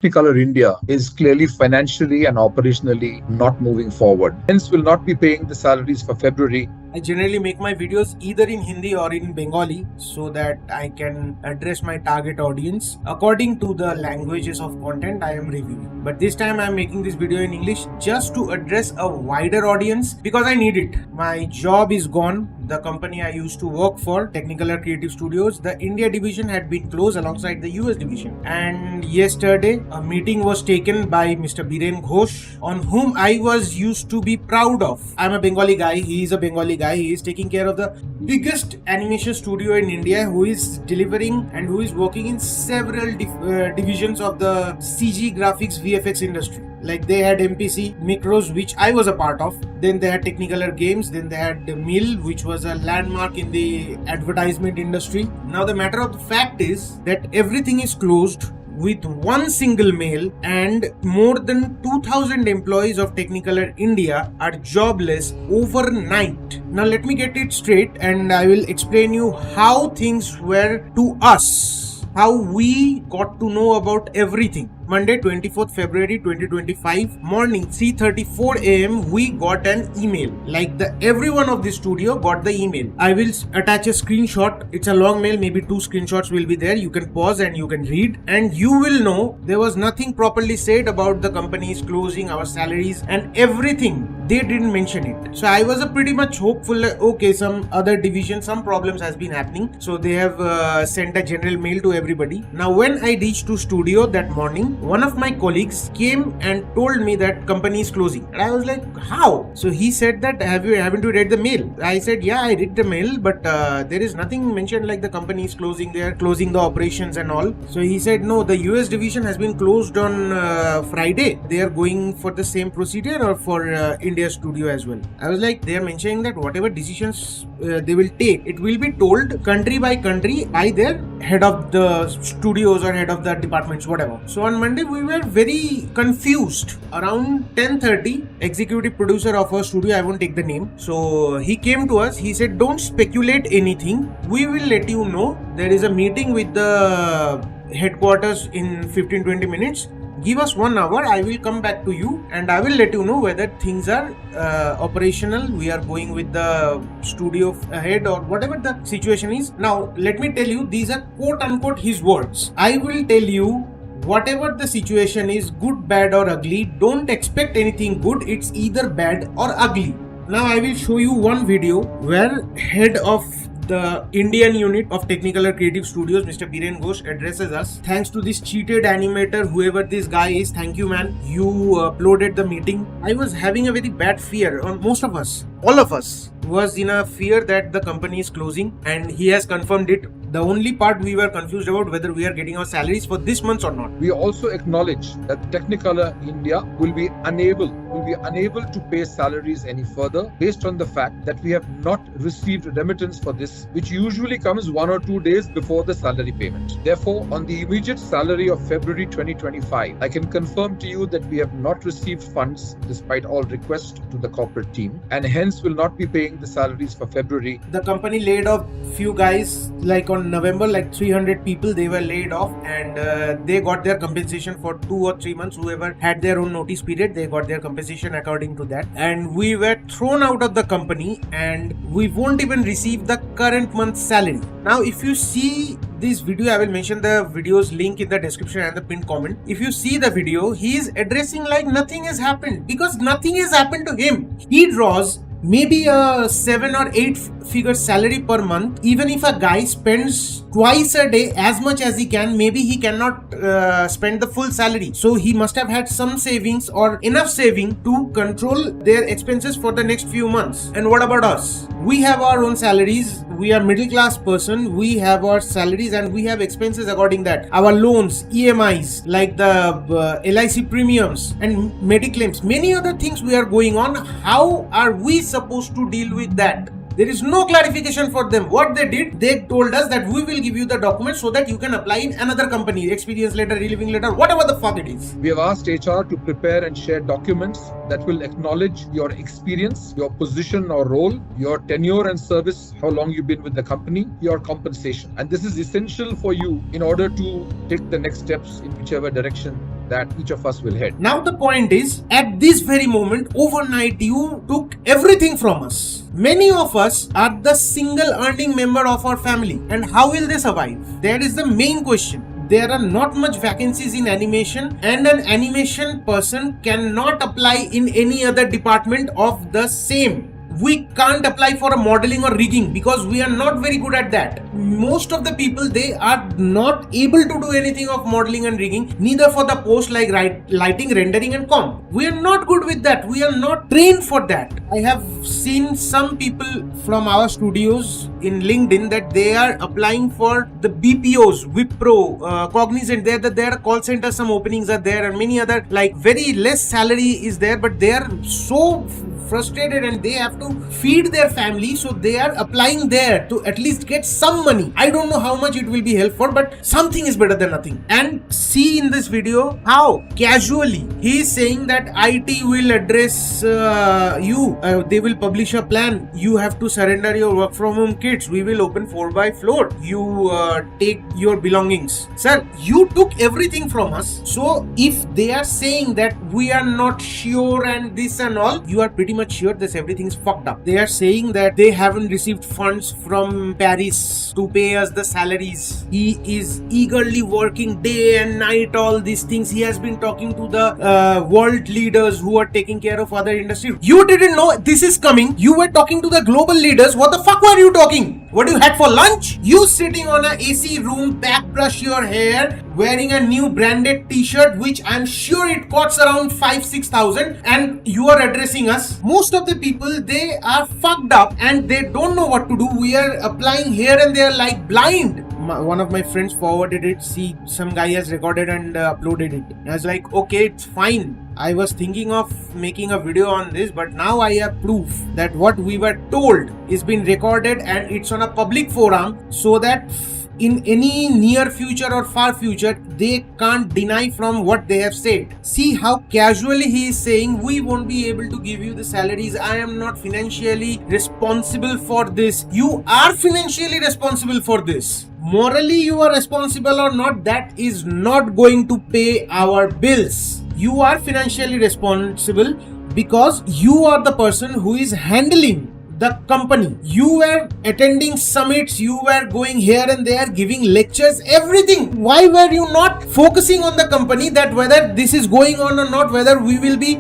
Technicolor India is clearly financially and operationally not moving forward. Hence, will not be paying the salaries for February. I generally make my videos either in Hindi or in Bengali so that I can address my target audience according to the languages of content I am reviewing. But this time I am making this video in English just to address a wider audience because I need it. My job is gone. The company I used to work for, Technicolor Creative Studios, the India division had been closed alongside the US division. And yesterday, a meeting was taken by Mr. Biren Ghose, on whom I was used to be proud of. I'm a Bengali guy, he is a Bengali guy. He is taking care of the biggest animation studio in India, who is delivering and who is working in several divisions of the CG graphics VFX industry. Like they had MPC, Micros, which I was a part of. Then they had Technicolor Games. Then they had the Mill, which was a landmark in the advertisement industry. Now the matter of the fact is that everything is closed with one single mail, and more than 2,000 employees of Technicolor India are jobless overnight. Now let me get it straight and I will explain you how things were to us, how we got to know about everything. Monday 24th February 2025 morning 3:34 am we got an email. Like everyone of the studio got the email. I will attach a screenshot. It's a long mail, maybe 2 screenshots will be there. You can pause and you can read and you will know there was nothing properly said about the company's closing, our salaries and everything. They didn't mention it. So I was pretty much hopeful, okay, some other division, some problems has been happening. So they have sent a general mail to everybody. Now when I reached to studio that morning, one of my colleagues came and told me that company is closing. And I was like, how? So he said that, haven't you read the mail? I said, yeah, I read the mail, but there is nothing mentioned like the company is closing, they are closing the operations and all. So he said, no, the US division has been closed on Friday. They are going for the same procedure or for India studio as well. I was like, they are mentioning that whatever decisions they will take, it will be told country by country by their head of the studios or head of the departments, whatever. So on Monday we were very confused. Around 10:30, executive producer of our studio, I won't take the name, so he came to us. He said, don't speculate anything, we will let you know. There is a meeting with the headquarters in 15-20 minutes. Give us 1 hour, I will come back to you and I will let you know whether things are operational. We are going with the studio ahead or whatever the situation is. Now let me tell you, these are quote unquote his words. I will tell you whatever the situation is, good, bad or ugly, don't expect anything good. It's either bad or ugly. Now I will show you one video where head of the Indian unit of Technicolor Creative Studios, Mr. Biren Ghose, addresses us. Thanks to this cheated animator, whoever this guy is, thank you man. You uploaded the meeting. I was having a very bad fear, most of us, all of us was in a fear that the company is closing, and he has confirmed it. The only part we were confused about whether we are getting our salaries for this month or not. We also acknowledge that Technicolor India will be unable to pay salaries any further based on the fact that we have not received remittance for this, which usually comes 1 or 2 days before the salary payment. Therefore, on the immediate salary of February 2025, I can confirm to you that we have not received funds despite all requests to the corporate team, and hence will not be paying the salaries for February. The company laid off few guys, like on November, like 300 people they were laid off, and they got their compensation for 2 or 3 months. Whoever had their own notice period, they got their compensation according to that. And we were thrown out of the company and we won't even receive the current month's salary. Now if you see this video, I will mention the video's link in the description and the pinned comment. If you see the video, he is addressing like nothing has happened, because nothing has happened to him. He draws maybe a 7 or 8 figure salary per month. Even if a guy spends twice a day as much as he can, maybe he cannot spend the full salary. So he must have had some savings or enough saving to control their expenses for the next few months. And what about us? We have our own salaries. We are middle class person. We have our salaries and we have expenses according that. Our loans, EMIs, like the LIC premiums and mediclaims, many other things we are going on. How are we supposed to deal with that? There is no clarification for them. What they did, they told us that we will give you the documents so that you can apply in another company, experience letter, relieving letter, whatever the fuck it is. We have asked HR to prepare and share documents that will acknowledge your experience, your position or role, your tenure and service, how long you've been with the company, your compensation. And this is essential for you in order to take the next steps in whichever direction that each of us will head. Now the point is, at this very moment, overnight, you took everything from us. Many of us are the single earning member of our family, and how will they survive? That is the main question. There are not much vacancies in animation, and an animation person cannot apply in any other department of the same. We can't apply for a modeling or rigging because we are not very good at that. Most of the people, they are not able to do anything of modeling and rigging, neither for the post like lighting, rendering and comp. We are not good with that. We are not trained for that. I have seen some people from our studios in LinkedIn that they are applying for the BPOs, Wipro, Cognizant. There are call centers, some openings are there, and many other, like, very less salary is there, but they are so frustrated and they have to feed their family, so they are applying there to at least get some money. I don't know how much it will be helpful, but something is better than nothing. And see in this video how casually he is saying that IT will address you. They will publish a plan. You have to surrender your work from home kits. We will open 4x floor. You take your belongings. Sir, you took everything from us. So if they are saying that we are not sure and this and all, you are pretty much sure that everything is fucked up. They are saying that they haven't received funds from Paris to pay us the salaries. He is eagerly working day and night, all these things. He has been talking to the world leaders who are taking care of other industries. You didn't know this is coming. You were talking to the global leaders. What the fuck were you talking? What you had for lunch? You sitting on a AC room, back brush your hair, wearing a new branded t-shirt, which I'm sure it costs around 5,000-6,000, and you are addressing us. Most of the people, they are fucked up and they don't know what to do. We are applying here and there like blind. One of my friends forwarded it. See, some guy has recorded and uploaded it. I was like, okay, it's fine. I was thinking of making a video on this, but now I have proof that what we were told is been recorded and it's on a public forum, so that in any near future or far future, they can't deny from what they have said. See how casually he is saying, we won't be able to give you the salaries. I am not financially responsible for this. You are financially responsible for this. Morally, you are responsible or not, that is not going to pay our bills. You are financially responsible because you are the person who is handling the company. You were attending summits, you were going here and there, giving lectures, everything. Why were you not focusing on the company, that whether this is going on or not, whether we will be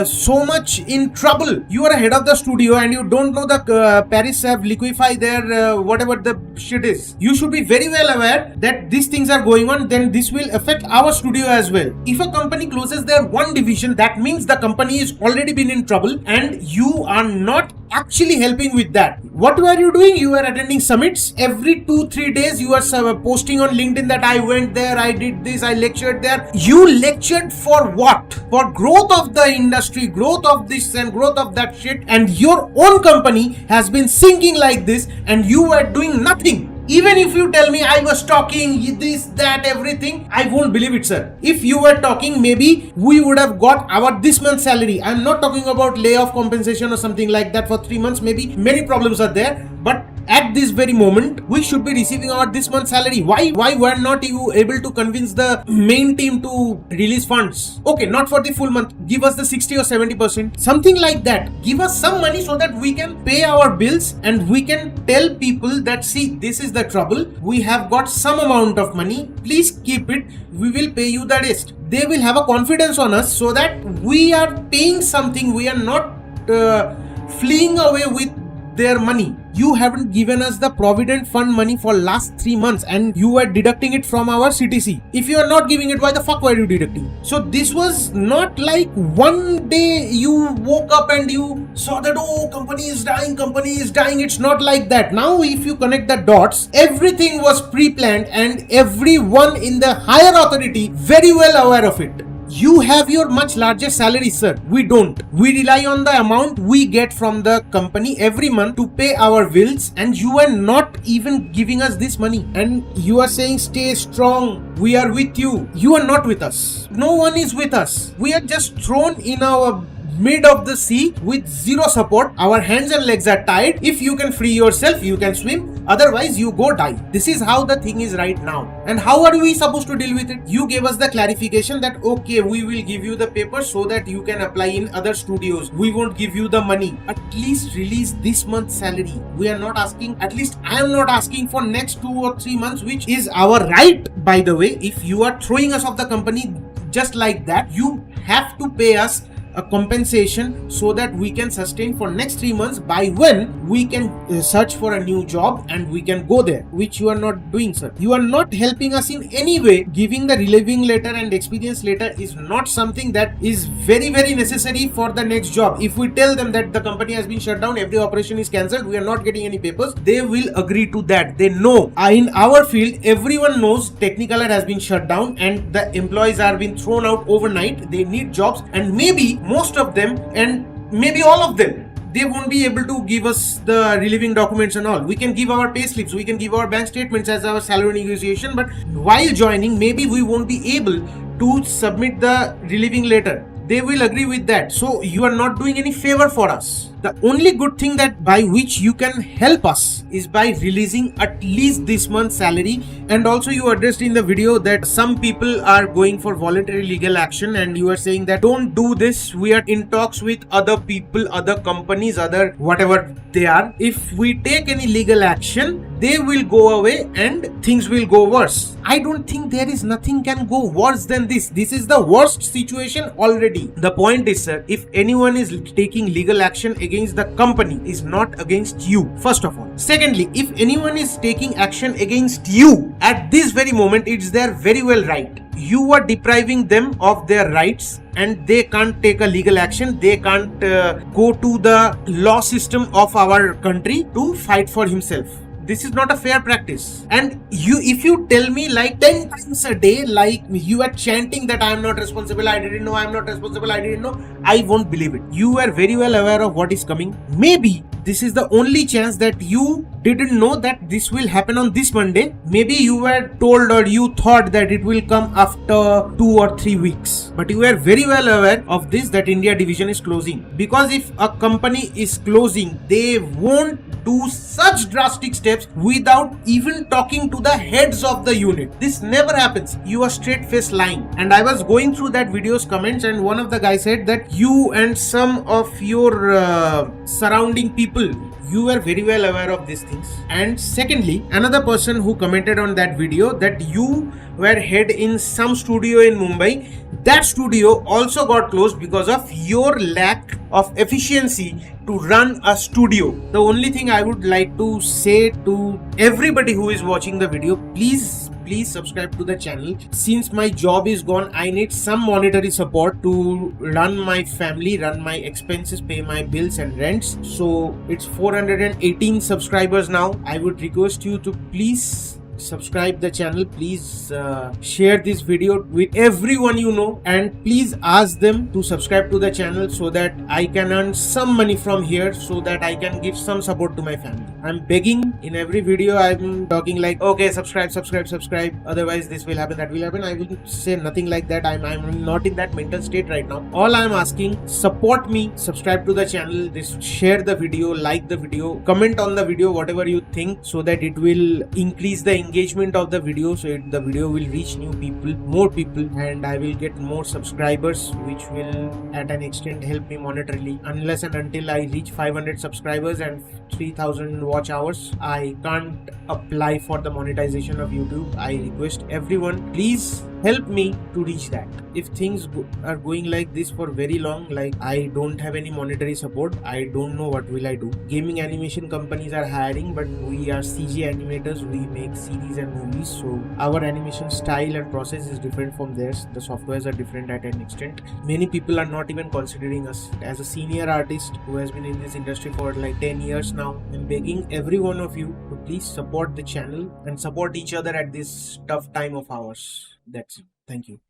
so much in trouble? You are head of the studio and you don't know the Paris have liquefied their whatever the shit is. You should be very well aware that these things are going on, then this will affect our studio as well. If a company closes their one division, that means the company is already been in trouble and you are not actually helping with that. What were you doing? You were attending summits. Every 2-3 days you are posting on LinkedIn that I went there, I did this, I lectured there. You lectured for what? For growth of the industry, growth of this and growth of that shit, and your own company has been sinking like this and you were doing nothing. Even if you tell me I was talking this, that, everything, I won't believe it, sir. If you were talking, maybe we would have got our this month's salary. I'm not talking about layoff compensation or something like that for 3 months. Maybe many problems are there, but at this very moment, we should be receiving our this month's salary. Why were not you able to convince the main team to release funds? Okay, not for the full month. Give us the 60 or 70%. Something like that. Give us some money so that we can pay our bills and we can tell people that, see, this is the trouble. We have got some amount of money. Please keep it. We will pay you the rest. They will have a confidence on us so that we are paying something. We are not fleeing away with their money. You haven't given us the provident fund money for last 3 months and you were deducting it from our CTC. If you are not giving it, why the fuck were you deducting? So this was not like one day you woke up and you saw that, oh, company is dying. It's not like that. Now if you connect the dots, everything was pre-planned and everyone in the higher authority very well aware of it. You have your much larger salary, sir. We don't. We rely on the amount we get from the company every month to pay our bills, and you are not even giving us this money. And you are saying, stay strong. We are with you. You are not with us. No one is with us. We are just thrown in our mid of the sea with zero support. Our hands and legs are tied. If you can free yourself, you can swim. Otherwise, you go die. This is how the thing is right now. And how are we supposed to deal with it? You gave us the clarification that, okay, we will give you the papers so that you can apply in other studios. We won't give you the money. At least release this month's salary. We are not asking, at least I am not asking for next 2 or 3 months, which is our right, by the way. If you are throwing us off the company just like that, you have to pay us a compensation so that we can sustain for next 3 months, by when we can search for a new job and we can go there, which you are not doing, sir. You are not helping us in any way. Giving the relieving letter and experience letter is not something that is very necessary for the next job. If we tell them that the company has been shut down, every operation is cancelled, we are not getting any papers, they will agree to that. They know. In our field, everyone knows Technicolor has been shut down and the employees are being thrown out overnight. They need jobs, and maybe most of them, and maybe all of them, they won't be able to give us the relieving documents and all. We can give our pay slips, we can give our bank statements as our salary negotiation, but while joining, maybe we won't be able to submit the relieving letter. They will agree with that. So you are not doing any favor for us. The only good thing that by which you can help us is by releasing at least this month's salary. And also you addressed in the video that some people are going for voluntary legal action, and you are saying that don't do this. We are in talks with other people, other companies, other whatever they are. If we take any legal action, they will go away and things will go worse. I don't think there is nothing can go worse than this. This is the worst situation already. The point is, sir, if anyone is taking legal action against the company, is not against you, first of all. Secondly, if anyone is taking action against you at this very moment, it's their very well right. You are depriving them of their rights and they can't take a legal action. They can't go to the law system of our country to fight for himself. This is not a fair practice. And if you tell me like 10 times a day, like you are chanting that I am not responsible, I didn't know, I am not responsible, I didn't know, I won't believe it. You are very well aware of what is coming. Maybe this is the only chance that you didn't know that this will happen on this Monday. Maybe you were told or you thought that it will come after 2 or 3 weeks. But you were very well aware of this, that India division is closing. Because if a company is closing, they won't do such drastic steps without even talking to the heads of the unit. This never happens. You are straight-faced lying. And I was going through that video's comments, and one of the guys said that you and some of your surrounding people, you were very well aware of these things. And secondly, another person who commented on that video that you were head in some studio in Mumbai, that studio also got closed because of your lack of efficiency to run a studio. The only thing I would like to say to everybody who is watching the video, please subscribe to the channel. Since my job is gone, I need some monetary support to run my family, run my expenses, pay my bills and rents. So it's 418 subscribers now. I would request you to please subscribe the channel. Please share this video with everyone you know, and please ask them to subscribe to the channel so that I can earn some money from here, so that I can give some support to my family. I'm begging. In every video I'm talking like, okay, subscribe, otherwise this will happen, that will happen. I will say nothing like that. I'm not in that mental state right now. All I'm asking, support me, subscribe to the channel, share the video, like the video, comment on the video whatever you think, so that it will increase the engagement of the video, so the video will reach new people, more people, and I will get more subscribers, which will at an extent help me monetarily. Unless and until I reach 500 subscribers and 3000 watch hours, I can't apply for the monetization of YouTube. I request everyone, please help me to reach that. If things are going like this for very long, like I don't have any monetary support, I don't know what will I do. Gaming animation companies are hiring, but we are CG animators, we make series and movies, so our animation style and process is different from theirs. The softwares are different at an extent. Many people are not even considering us. As a senior artist who has been in this industry for like 10 years now, I'm begging every one of you to please support the channel and support each other at this tough time of ours. That's it. Thank you.